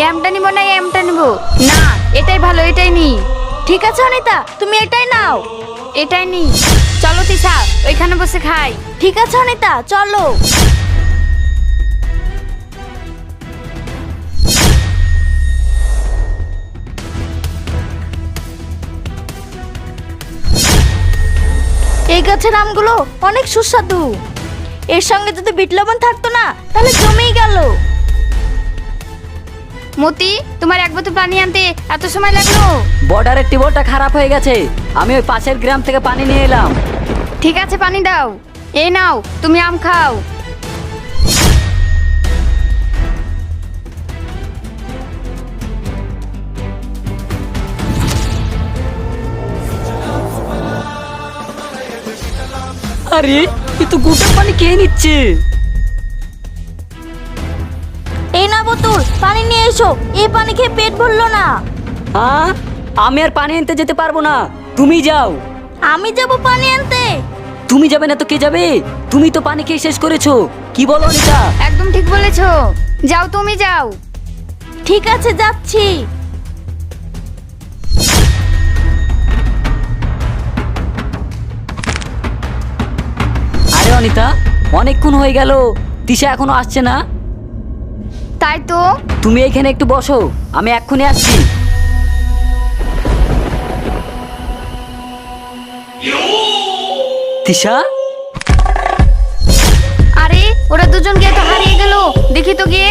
এমটা নিব না এমটা নিব? না, এটাই ভালো, এটাই নি। ঠিক আছে অনিতা, তুমি এটাই নাও। এটাই নি। চলো তিশা, ওইখানে বসে খাই। ঠিক আছে অনিতা, চলো। এই গাছের আমগুলো অনেক সুস্বাদু। এর সঙ্গে যদি বিট লবণ থাকতো না তাহলে জমেই গেল। মতি, তোমার এক বোতল পানি আনতে এত সময় লাগলো? বর্ডারের টিউবওয়েলটা খারাপ হয়ে গেছে, আমি ওই পাশের গ্রাম থেকে পানি নিয়ে এলাম। ঠিক আছে, পানি দাও। এই নাও, তুমি আম খাও। আরে এ তো গোটা পানি খেয়ে নিচ্ছে। এই না বোতল, পানি নিয়ে এসো। এই পানি খেয়ে পেট ভরলো না। হ্যাঁ, আমি আর পানি আনতে যেতে পারবো না, তুমি যাও। আমি যাব পানি আনতে? তুমি যাবে না তো কে যাবে? তুমি তো পানি খেয়ে শেষ করেছো, কি বলো অনিতা? একদম ঠিক বলেছো, যাও তুমি যাও। ঠিক আছে, যাচ্ছি। আরে অনিতা, অনেকক্ষণ হয়ে গেল, তিশা এখনো আসছে না। তাই তো। তুমি এখানে একটু বসো, আমি এক্ষুনি আসছি। তিশা, আরে ওরা দুজন গিয়ে তো হারিয়ে গেল, দেখি তো গিয়ে।